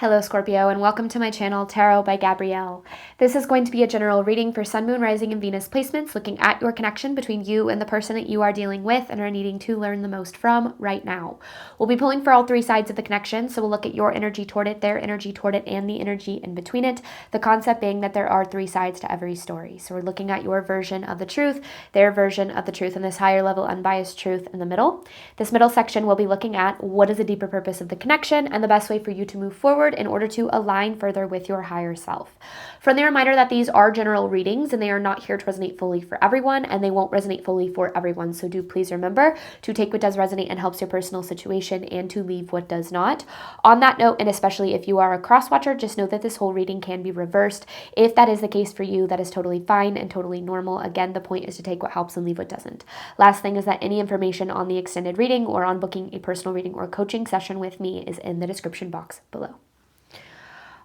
Hello Scorpio, and welcome to my channel, Tarot by Gabrielle. This is going to be a general reading for Sun, Moon, Rising, and Venus placements, looking at your connection between you and the person that you are dealing with and are needing to learn the most from right now. We'll be pulling for all three sides of the connection, so we'll look at your energy toward it, their energy toward it, and the energy in between it. The concept being that there are three sides to every story. So we're looking at your version of the truth, their version of the truth, and this higher level unbiased truth in the middle. This middle section we'll be looking at what is the deeper purpose of the connection and the best way for you to move forward in order to align further with your higher self. Friendly reminder that these are general readings and they are not here to resonate fully for everyone, and they won't resonate fully for everyone. So do please remember to take what does resonate and helps your personal situation and to leave what does not. On that note, and especially if you are a cross watcher, just know that this whole reading can be reversed. If that is the case for you, that is totally fine and totally normal. Again, the point is to take what helps and leave what doesn't. Last thing is that any information on the extended reading or on booking a personal reading or coaching session with me is in the description box below.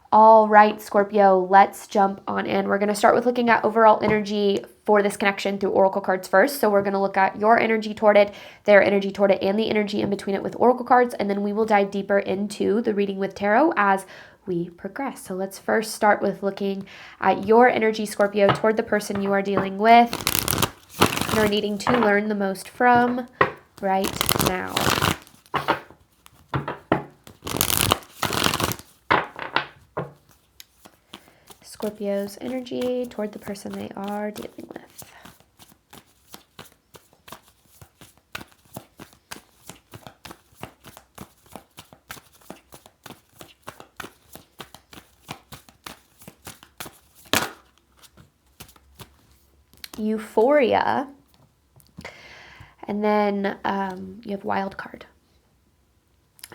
All right, Scorpio, let's jump on in. We're going to start with looking at overall energy for this connection through oracle cards first. So we're going to look at your energy toward it, their energy toward it, and the energy in between it with oracle cards. And then we will dive deeper into the reading with tarot as we progress. So let's first start with looking at your energy, Scorpio, toward the person you are dealing with and are needing to learn the most from right now. Scorpio's energy toward the person they are dealing with. Euphoria. And then you have wild card.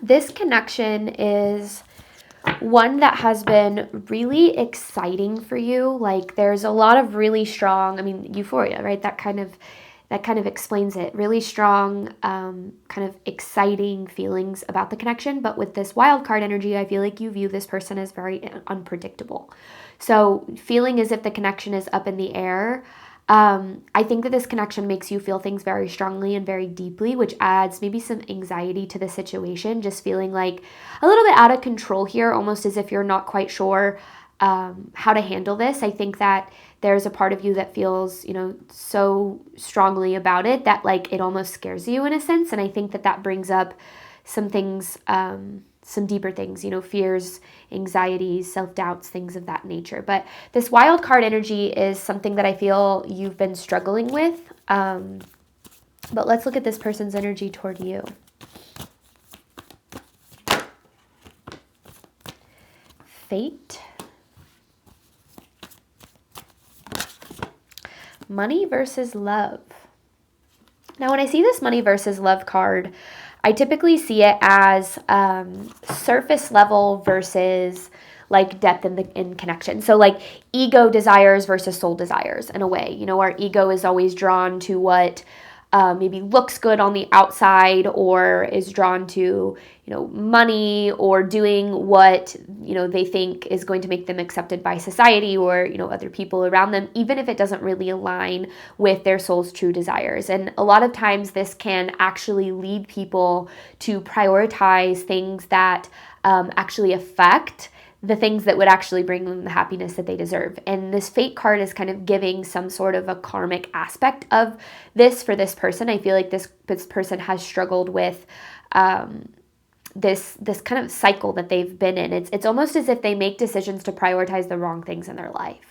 This connection is one that has been really exciting for you. Like there's a lot of really strong, euphoria, right? That kind of explains it. Really strong, kind of exciting feelings about the connection. But with this wild card energy, I feel like you view this person as very unpredictable. So feeling as if the connection is up in the air. I think that this connection makes you feel things very strongly and very deeply, which adds maybe some anxiety to the situation, just feeling like a little bit out of control here, almost as if you're not quite sure how to handle this. I think that there's a part of you that feels, so strongly about it that like it almost scares you in a sense. And I think that that brings up some things, some deeper things, fears, anxieties, self-doubts, things of that nature. But this wild card energy is something that I feel you've been struggling with. But let's look at this person's energy toward you. Fate. Money versus love. Now, when I see this money versus love card, I typically see it as surface level versus like depth in connection. So like ego desires versus soul desires in a way. Our ego is always drawn to what maybe looks good on the outside, or is drawn to, money, or doing what, they think is going to make them accepted by society or, other people around them, even if it doesn't really align with their soul's true desires. And a lot of times this can actually lead people to prioritize things that actually affect the things that would actually bring them the happiness that they deserve. And this fate card is kind of giving some sort of a karmic aspect of this for this person. I feel like this person has struggled with this kind of cycle that they've been in. It's almost as if they make decisions to prioritize the wrong things in their life.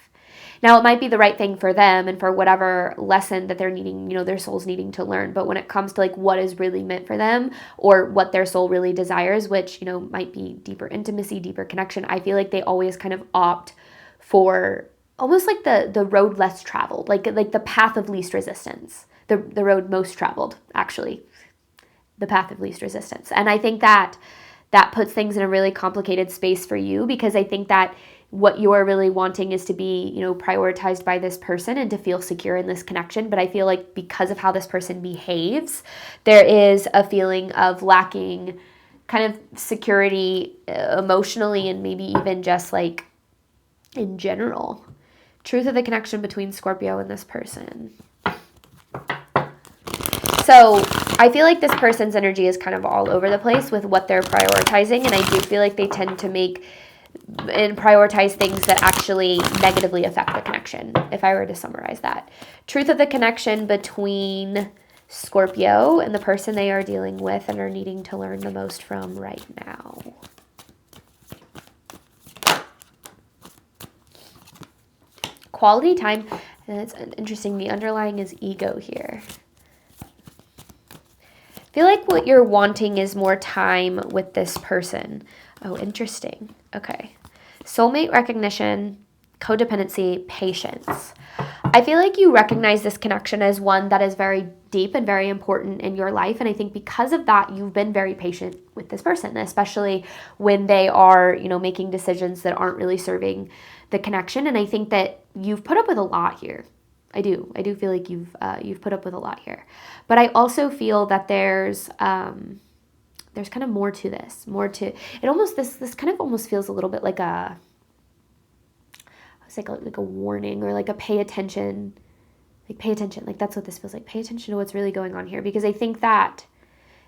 Now, it might be the right thing for them and for whatever lesson that they're needing, their soul's needing to learn. But when it comes to like what is really meant for them or what their soul really desires, which, might be deeper intimacy, deeper connection, I feel like they always kind of opt for almost like the road less traveled, like the path of least resistance, the road most traveled, actually, the path of least resistance. And I think that puts things in a really complicated space for you, because I think that what you're really wanting is to be, prioritized by this person and to feel secure in this connection. But I feel like because of how this person behaves, there is a feeling of lacking kind of security emotionally, and maybe even just like in general. Truth of the connection between Scorpio and this person. So I feel like this person's energy is kind of all over the place with what they're prioritizing, and I do feel like they tend to make and prioritize things that actually negatively affect the connection, if I were to summarize that. Truth of the connection between Scorpio and the person they are dealing with and are needing to learn the most from right now. Quality time, and it's interesting, the underlying is ego here. I feel like what you're wanting is more time with this person. Oh, interesting. Okay. Soulmate recognition, codependency, patience. I feel like you recognize this connection as one that is very deep and very important in your life. And I think because of that, you've been very patient with this person, especially when they are, making decisions that aren't really serving the connection. And I think that you've put up with a lot here. I do feel like you've put up with a lot here. But I also feel that there's kind of more to this, it almost, this kind of almost feels a little bit like like a warning, or like a pay attention, like that's what this feels like. Pay attention to what's really going on here, because I think that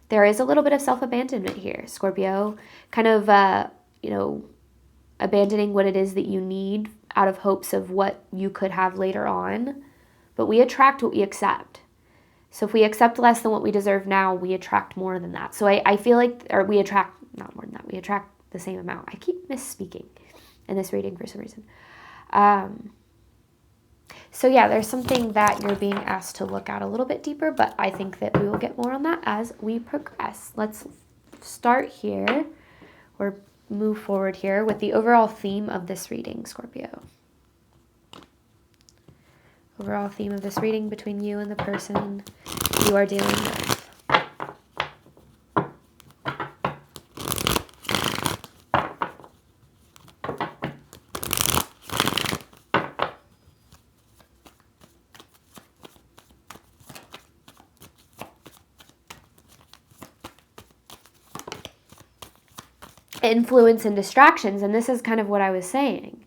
there is a little bit of self-abandonment here, Scorpio, kind of, abandoning what it is that you need out of hopes of what you could have later on. But we attract what we accept. So if we accept less than what we deserve now, we attract more than that. So I feel like, or we attract, not more than that, we attract the same amount. I keep misspeaking in this reading for some reason. So yeah, there's something that you're being asked to look at a little bit deeper, but I think that we will get more on that as we progress. Let's start here, or move forward here with the overall theme of this reading, Scorpio. Overall theme of this reading between you and the person you are dealing with. Influence and distractions, and this is kind of what I was saying.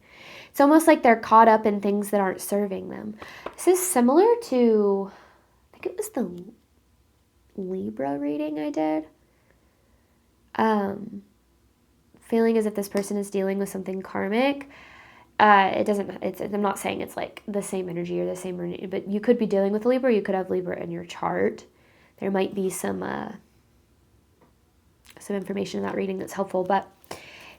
It's almost like they're caught up in things that aren't serving them. This is similar to, I think it was the Libra reading I did. Feeling as if this person is dealing with something karmic. I'm not saying it's like the same energy or the same energy, but you could be dealing with Libra. You could have Libra in your chart. There might be some information in that reading that's helpful, but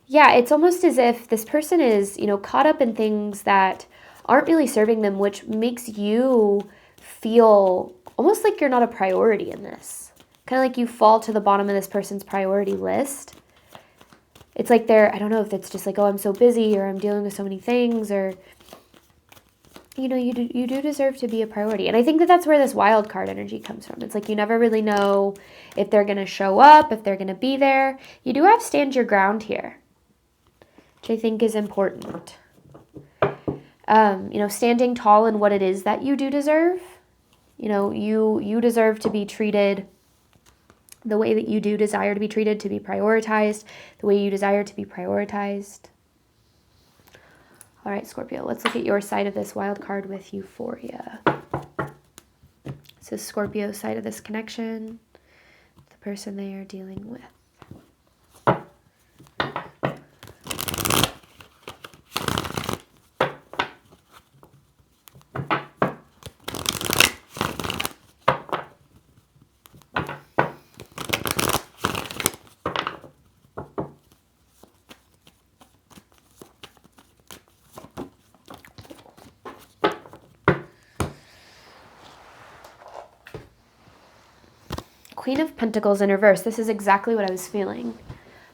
yeah, it's almost as if this person is, caught up in things that aren't really serving them, which makes you feel almost like you're not a priority in this. Kind of like you fall to the bottom of this person's priority list. It's like I don't know if it's just like, oh, I'm so busy, or I'm dealing with so many things, or, you do deserve to be a priority. And I think that that's where this wild card energy comes from. It's like you never really know if they're going to show up, if they're going to be there. You do have stand your ground here, which I think is important. Standing tall in what it is that you do deserve. You deserve to be treated the way that you do desire to be treated, to be prioritized, the way you desire to be prioritized. All right, Scorpio, let's look at your side of this wild card with euphoria. So Scorpio side of this connection, the person they are dealing with. Queen of Pentacles in reverse. This is exactly what I was feeling.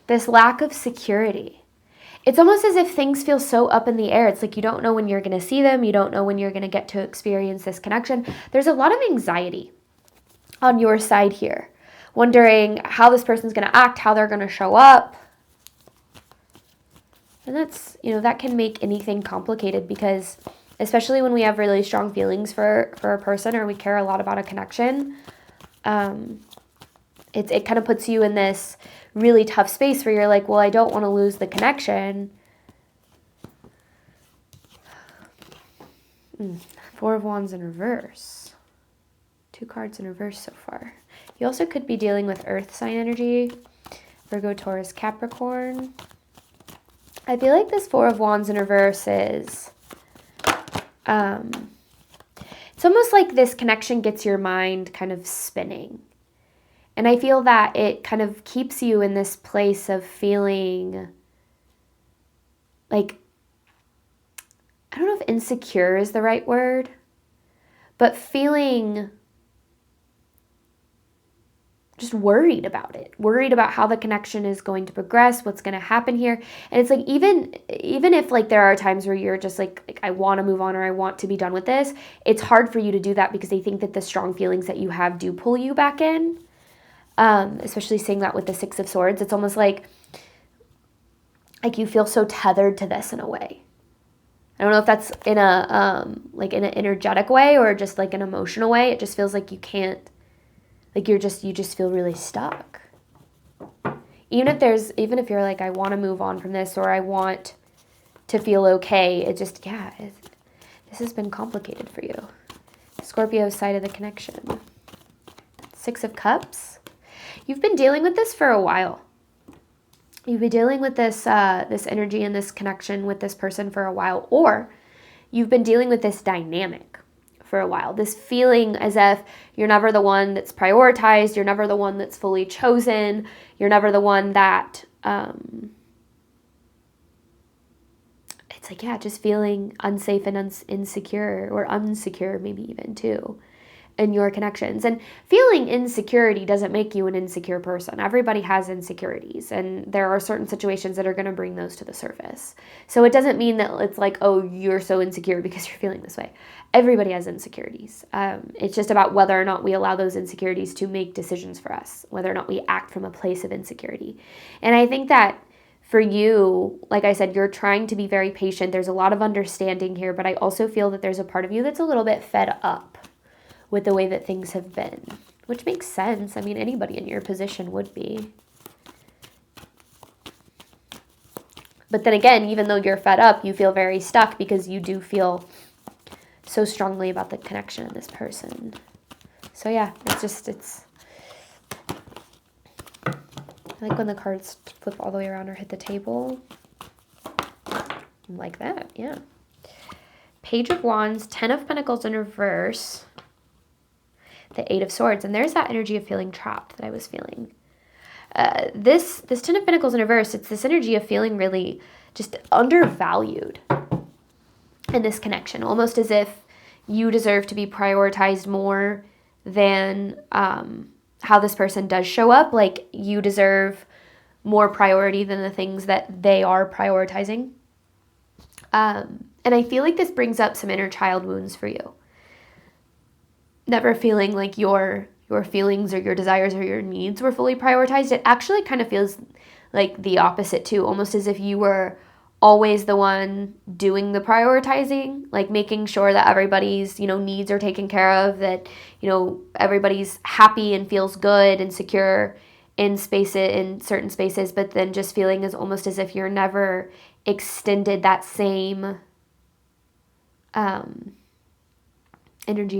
This lack of security. It's almost as if things feel so up in the air. It's like you don't know when you're going to see them. You don't know when you're going to get to experience this connection. There's a lot of anxiety on your side here. Wondering how this person's going to act, how they're going to show up. And that's, that can make anything complicated, because especially when we have really strong feelings for a person, or we care a lot about a connection, it kind of puts you in this really tough space where you're like, well, I don't want to lose the connection. Four of Wands in reverse. 2 cards in reverse so far. You also could be dealing with earth sign energy. Virgo, Taurus, Capricorn. I feel like this 4 of Wands in reverse is, it's almost like this connection gets your mind kind of spinning. And I feel that it kind of keeps you in this place of feeling like, I don't know if insecure is the right word, but feeling just worried about it, worried about how the connection is going to progress, what's going to happen here. And it's like, even if like there are times where you're just like I want to move on or I want to be done with this, it's hard for you to do that because they think that the strong feelings that you have do pull you back in. Especially seeing that with the 6 of Swords, it's almost like you feel so tethered to this in a way. I don't know if that's in a like in an energetic way or just like an emotional way. It just feels like you can't, like you just feel really stuck. Even if you're like, I want to move on from this or I want to feel okay, it just, this has been complicated for you. Scorpio's side of the connection. 6 of Cups. You've been dealing with this for a while. You've been dealing with this this energy and this connection with this person for a while, or you've been dealing with this dynamic for a while. This feeling as if you're never the one that's prioritized, you're never the one that's fully chosen, you're never the one that, it's like, just feeling unsafe and insecure, or unsecure maybe even too, in your connections. And feeling insecurity doesn't make you an insecure person. Everybody has insecurities, and there are certain situations that are going to bring those to the surface. So it doesn't mean that it's like, oh, you're so insecure because you're feeling this way. Everybody has insecurities. It's just about whether or not we allow those insecurities to make decisions for us, whether or not we act from a place of insecurity. And I think that for you, like I said, you're trying to be very patient. There's a lot of understanding here, but I also feel that there's a part of you that's a little bit fed up with the way that things have been, which makes sense. I mean, anybody in your position would be. But then again, even though you're fed up, you feel very stuck because you do feel so strongly about the connection of this person. So yeah, it's I like when the cards flip all the way around or hit the table. Like that, yeah. Page of Wands, 10 of Pentacles in reverse, the 8 of Swords, and there's that energy of feeling trapped that I was feeling. This 10 of Pentacles in reverse, it's this energy of feeling really just undervalued in this connection, almost as if you deserve to be prioritized more than how this person does show up. Like you deserve more priority than the things that they are prioritizing. And I feel like this brings up some inner child wounds for you. Never feeling like your feelings or your desires or your needs were fully prioritized. It actually kind of feels like the opposite too, almost as if you were always the one doing the prioritizing, like making sure that everybody's, needs are taken care of, that, everybody's happy and feels good and secure in certain spaces, but then just feeling as almost as if you're never extended that same energy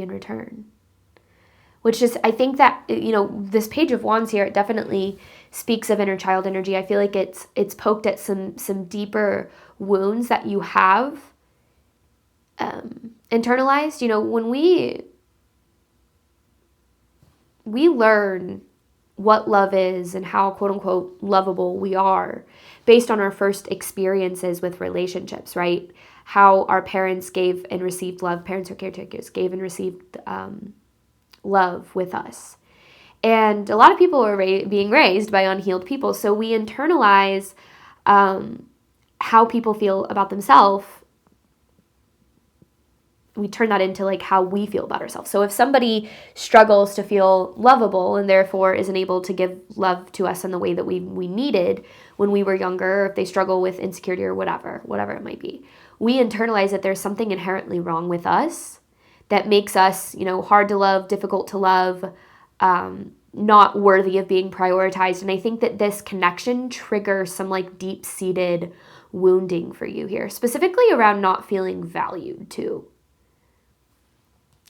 in return. Which is, I think that, this Page of Wands here, it definitely speaks of inner child energy. I feel like it's poked at some deeper wounds that you have internalized. When we learn what love is and how, quote unquote, lovable we are based on our first experiences with relationships, right? How our parents gave and received love, parents or caretakers gave and received love with us. And a lot of people are being raised by unhealed people. So we internalize how people feel about themselves. We turn that into like how we feel about ourselves. So if somebody struggles to feel lovable and therefore isn't able to give love to us in the way that we needed when we were younger, or if they struggle with insecurity or whatever it might be, we internalize that there's something inherently wrong with us that makes us, hard to love, difficult to love, not worthy of being prioritized. And I think that this connection triggers some like deep-seated wounding for you here, specifically around not feeling valued too.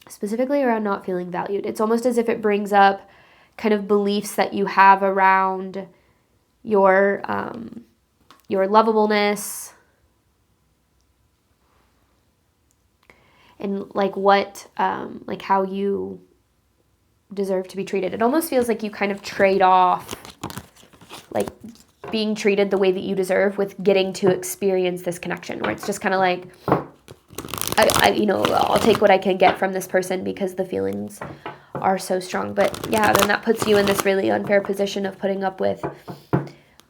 specifically around not feeling valued. It's almost as if it brings up kind of beliefs that you have around your lovableness and like what, like how you deserve to be treated. It almost feels like you kind of trade off like being treated the way that you deserve with getting to experience this connection, where it's just kind of like, I'll take what I can get from this person because the feelings are so strong. But yeah, then that puts you in this really unfair position of putting up with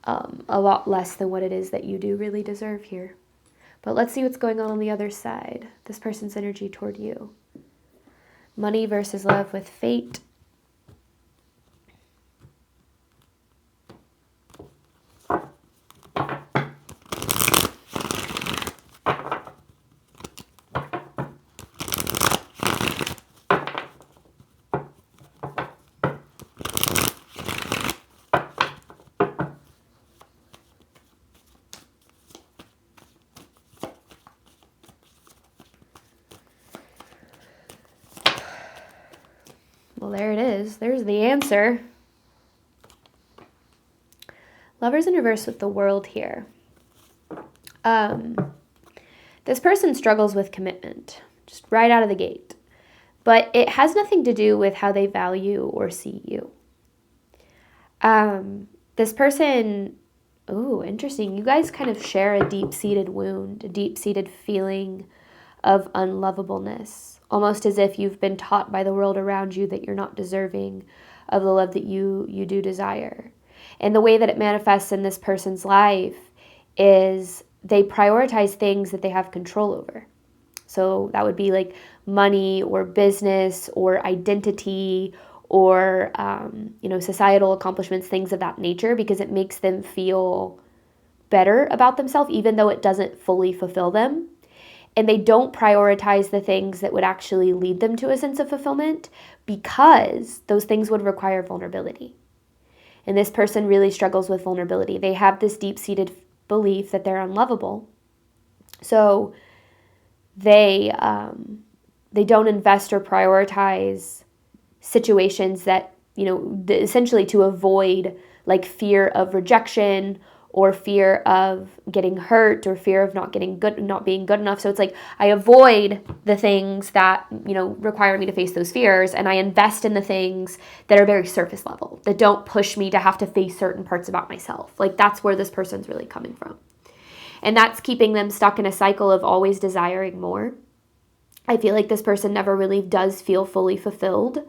a lot less than what it is that you do really deserve here. But let's see what's going on the other side. This person's energy toward you. Money versus love with fate. Well, there it is. There's the answer. Lovers in reverse with the World here. This person struggles with commitment, just right out of the gate. But it has nothing to do with how they value or see you. This person, interesting. You guys kind of share a deep-seated wound, a deep-seated feeling of unlovableness, almost as if you've been taught by the world around you that you're not deserving of the love that you do desire. And the way that it manifests in this person's life is they prioritize things that they have control over. So that would be like money or business or identity or, societal accomplishments, things of that nature, because it makes them feel better about themselves, even though it doesn't fully fulfill them. And they don't prioritize the things that would actually lead them to a sense of fulfillment because those things would require vulnerability. And this person really struggles with vulnerability. They have this deep-seated belief that they're unlovable. So they don't invest or prioritize situations that, essentially to avoid like fear of rejection or fear of getting hurt or fear of not being good enough. So it's like I avoid the things that, require me to face those fears, and I invest in the things that are very surface level, that don't push me to have to face certain parts about myself. Like that's where this person's really coming from. And that's keeping them stuck in a cycle of always desiring more. I feel like this person never really does feel fully fulfilled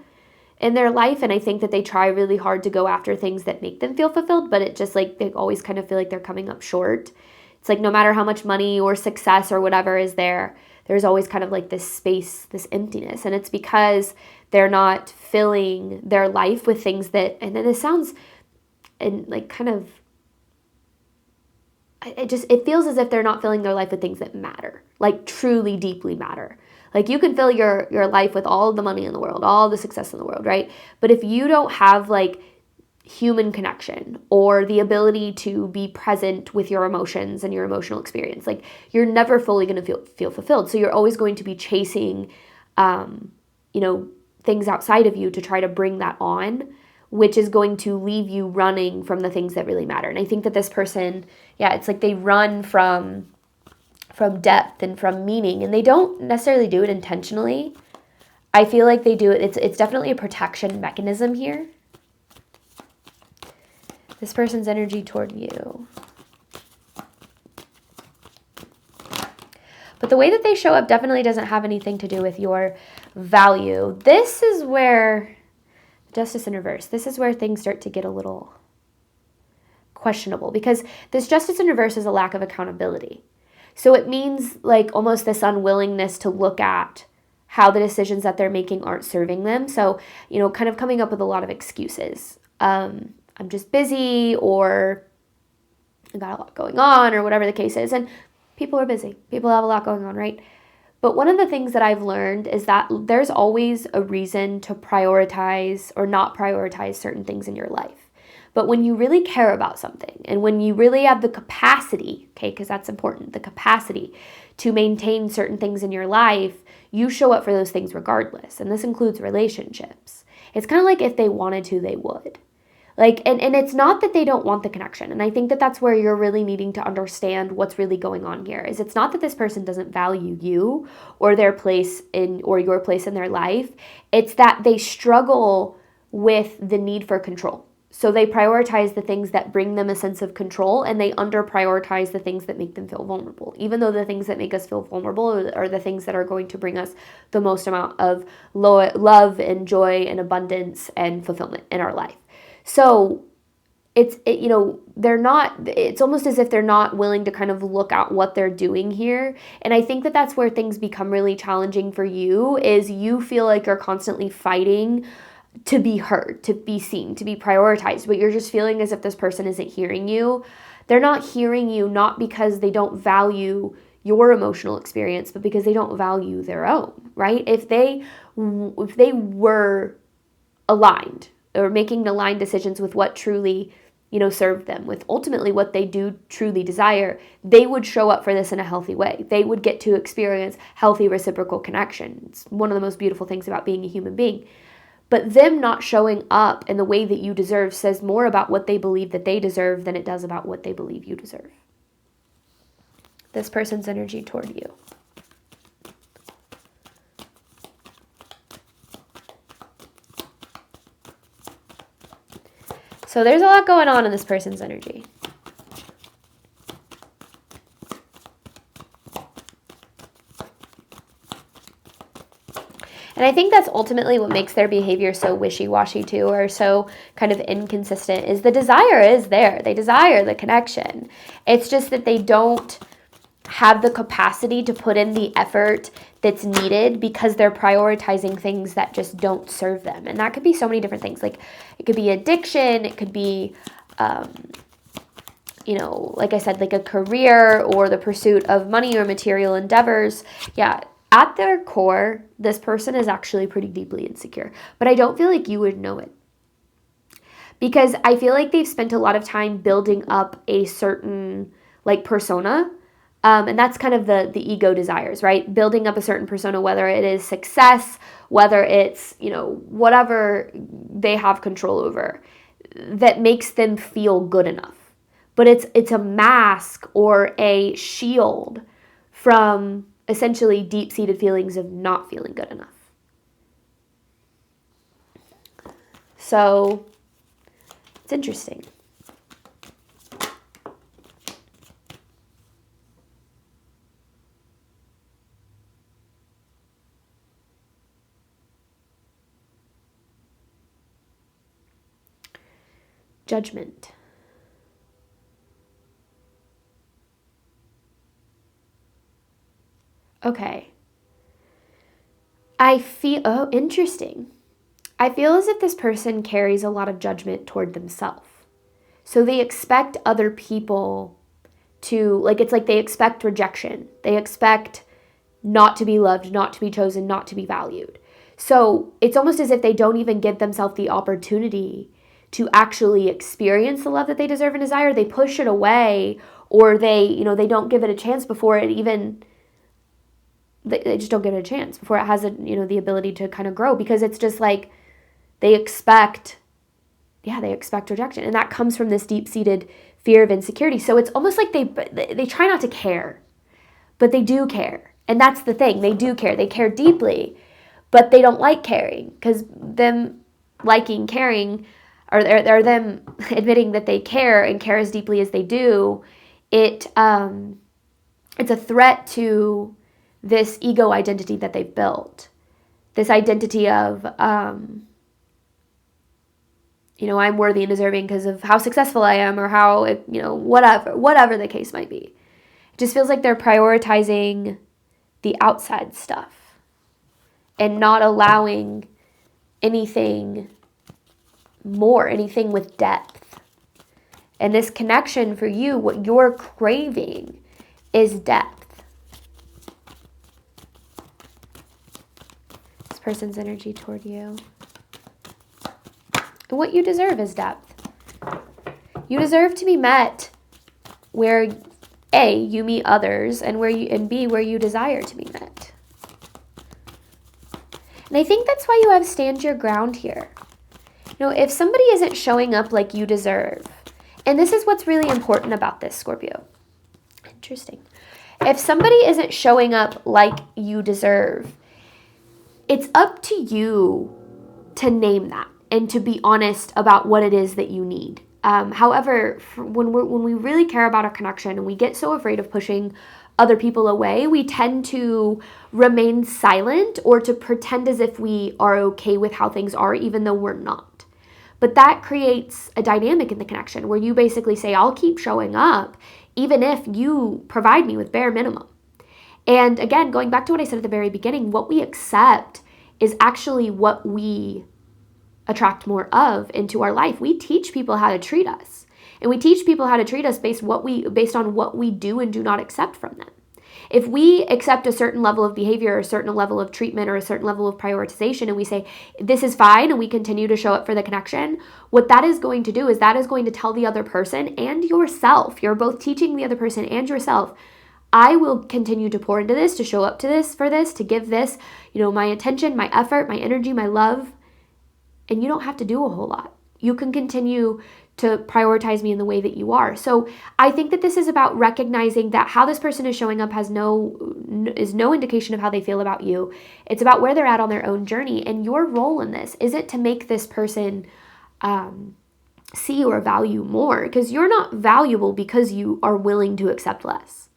in their life, and I think that they try really hard to go after things that make them feel fulfilled, but it just like they always kind of feel like they're coming up short. It's like no matter how much money or success or whatever is there, there's always kind of like this space, this emptiness, and it's because they're not filling their life with things that, and then it sounds and like kind of, it feels as if they're not filling their life with things that matter, like truly deeply matter. Like you can fill your life with all the money in the world, all the success in the world, right? But if you don't have like human connection or the ability to be present with your emotions and your emotional experience, like you're never fully going to feel fulfilled. So you're always going to be chasing, things outside of you to try to bring that on, which is going to leave you running from the things that really matter. And I think that this person, it's like they run from depth and from meaning, and they don't necessarily do it intentionally. I feel like they do it. It's definitely a protection mechanism here. This person's energy toward you. But the way that they show up definitely doesn't have anything to do with your value. This is where, Justice in reverse, this is where things start to get a little questionable, because this Justice in reverse is a lack of accountability. So it means like almost this unwillingness to look at how the decisions that they're making aren't serving them. So, kind of coming up with a lot of excuses. I'm just busy, or I got a lot going on, or whatever the case is. And people are busy. People have a lot going on, right? But one of the things that I've learned is that there's always a reason to prioritize or not prioritize certain things in your life. But when you really care about something and when you really have the capacity, okay, because that's important, the capacity to maintain certain things in your life, you show up for those things regardless. And this includes relationships. It's kind of like if they wanted to, they would. Like, and it's not that they don't want the connection. And I think that that's where you're really needing to understand what's really going on here. Is it's not that this person doesn't value you or their place in, or your place in their life. It's that they struggle with the need for control. So they prioritize the things that bring them a sense of control, and they under-prioritize the things that make them feel vulnerable. Even though the things that make us feel vulnerable are the things that are going to bring us the most amount of love and joy and abundance and fulfillment in our life. So it's almost as if they're not willing to kind of look at what they're doing here. And I think that that's where things become really challenging for you, is you feel like you're constantly fighting to be heard, to be seen, to be prioritized, but you're just feeling as if this person isn't hearing you. They're not hearing you, not because they don't value your emotional experience, but because they don't value their own, right? If they were aligned, or making aligned decisions with what truly, served them, with ultimately what they do truly desire, they would show up for this in a healthy way. They would get to experience healthy reciprocal connection. It's one of the most beautiful things about being a human being. But them not showing up in the way that you deserve says more about what they believe that they deserve than it does about what they believe you deserve. This person's energy toward you. So there's a lot going on in this person's energy. And I think that's ultimately what makes their behavior so wishy-washy too, or so kind of inconsistent, is the desire is there. They desire the connection. It's just that they don't have the capacity to put in the effort that's needed because they're prioritizing things that just don't serve them. And that could be so many different things. Like it could be addiction, it could be, like I said, like a career or the pursuit of money or material endeavors. Yeah, at their core, this person is actually pretty deeply insecure. But I don't feel like you would know it. Because I feel like they've spent a lot of time building up a certain persona. And that's kind of the ego desires, right? Building up a certain persona, whether it is success, whether it's, whatever they have control over, that makes them feel good enough. But it's a mask or a shield from essentially deep-seated feelings of not feeling good enough. So it's interesting. Judgment. Okay. Interesting. I feel as if this person carries a lot of judgment toward themselves. So they expect other people to, it's like they expect rejection. They expect not to be loved, not to be chosen, not to be valued. So it's almost as if they don't even give themselves the opportunity to actually experience the love that they deserve and desire. They push it away, or they don't give it a chance before it even, they just don't give it a chance before it has the ability to kind of grow, because it's just like they expect rejection. And that comes from this deep-seated fear of insecurity. So it's almost like they try not to care, but they do care. And that's the thing. They do care. They care deeply, but they don't like caring, because them liking caring, or them admitting that they care and care as deeply as they do, it's a threat to this ego identity that they've built. This identity of, I'm worthy and deserving because of how successful I am, or how, whatever the case might be. It just feels like they're prioritizing the outside stuff and not allowing anything more, anything with depth. And this connection for you, what you're craving is depth. This person's energy toward you. And what you deserve is depth. You deserve to be met where A, you meet others, and B, where you desire to be met. And I think that's why you have stand your ground here. If somebody isn't showing up like you deserve, and this is what's really important about this, Scorpio. Interesting. If somebody isn't showing up like you deserve, it's up to you to name that and to be honest about what it is that you need. However, when we really care about a connection and we get so afraid of pushing other people away, we tend to remain silent or to pretend as if we are okay with how things are, even though we're not. But that creates a dynamic in the connection where you basically say, I'll keep showing up even if you provide me with bare minimum. And again, going back to what I said at the very beginning, what we accept is actually what we attract more of into our life. We teach people how to treat us. And we teach people how to treat us based on what we do and do not accept from them. If we accept a certain level of behavior, or a certain level of treatment, or a certain level of prioritization, and we say, this is fine, and we continue to show up for the connection, what that is going to do is that is going to tell the other person and yourself, you're both teaching the other person and yourself, I will continue to pour into this, to show up to this, for this, to give this, my attention, my effort, my energy, my love, and you don't have to do a whole lot. You can continue to prioritize me in the way that you are. So I think that this is about recognizing that how this person is showing up is no indication of how they feel about you. It's about where they're at on their own journey. And your role in this isn't to make this person see or value more, because you're not valuable because you are willing to accept less.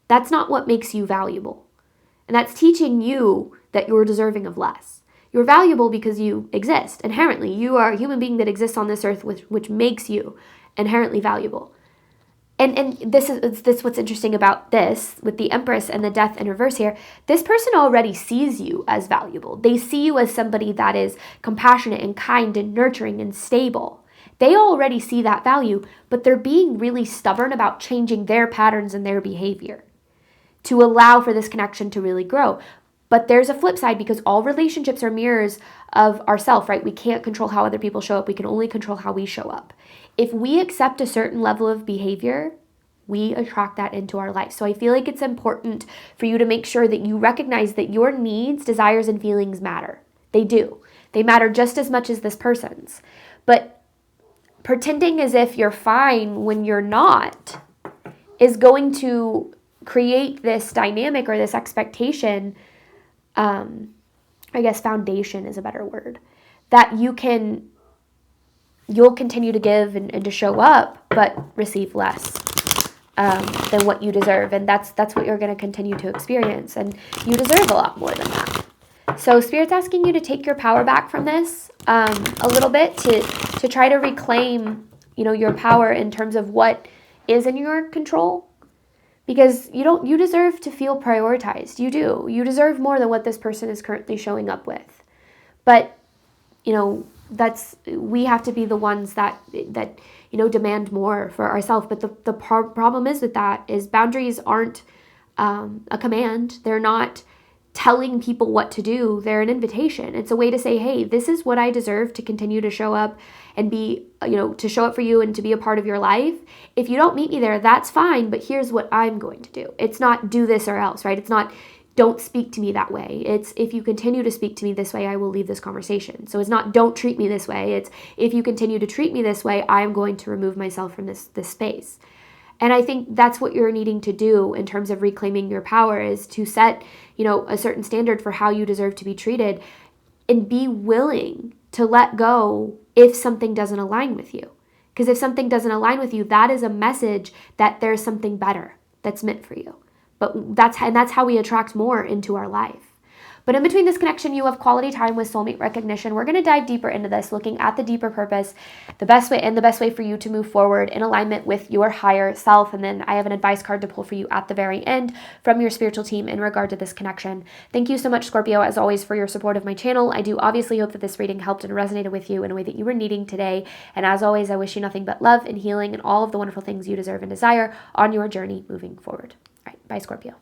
That's not what makes you valuable. And that's teaching you that you're deserving of less. You're valuable because you exist inherently. You are a human being that exists on this earth, which makes you inherently valuable. And this is what's interesting about this with the Empress and the Death in reverse here. This person already sees you as valuable. They see you as somebody that is compassionate and kind and nurturing and stable. They already see that value, but they're being really stubborn about changing their patterns and their behavior to allow for this connection to really grow. But there's a flip side, because all relationships are mirrors of ourselves, right? We can't control how other people show up. We can only control how we show up. If we accept a certain level of behavior, we attract that into our life. So I feel like it's important for you to make sure that you recognize that your needs, desires, and feelings matter. They do. They matter just as much as this person's. But pretending as if you're fine when you're not is going to create this dynamic or this expectation, I guess foundation is a better word, that you'll continue to give and to show up, but receive less than what you deserve. And that's what you're going to continue to experience. And you deserve a lot more than that. So Spirit's asking you to take your power back from this a little bit to try to reclaim, your power in terms of what is in your control. Because you deserve to feel prioritized. You do. You deserve more than what this person is currently showing up with. But, we have to be the ones that demand more for ourselves. But the problem is with that is boundaries aren't a command. They're not telling people what to do. They're an invitation. It's a way to say, hey, this is what I deserve to continue to show up and be, to show up for you and to be a part of your life. If you don't meet me there, that's fine, but here's what I'm going to do. It's not do this or else, right? It's not don't speak to me that way. It's if you continue to speak to me this way, I will leave this conversation. So it's not don't treat me this way. It's if you continue to treat me this way, I'm going to remove myself from this space. And I think that's what you're needing to do in terms of reclaiming your power, is to set, a certain standard for how you deserve to be treated and be willing to let go if something doesn't align with you. Because if something doesn't align with you, that is a message that there's something better that's meant for you. But that's how we attract more into our life. But in between this connection, you have quality time with soulmate recognition. We're going to dive deeper into this, looking at the deeper purpose, the best way for you to move forward in alignment with your higher self. And then I have an advice card to pull for you at the very end from your spiritual team in regard to this connection. Thank you so much, Scorpio, as always, for your support of my channel. I do obviously hope that this reading helped and resonated with you in a way that you were needing today. And as always, I wish you nothing but love and healing and all of the wonderful things you deserve and desire on your journey moving forward. All right, bye, Scorpio.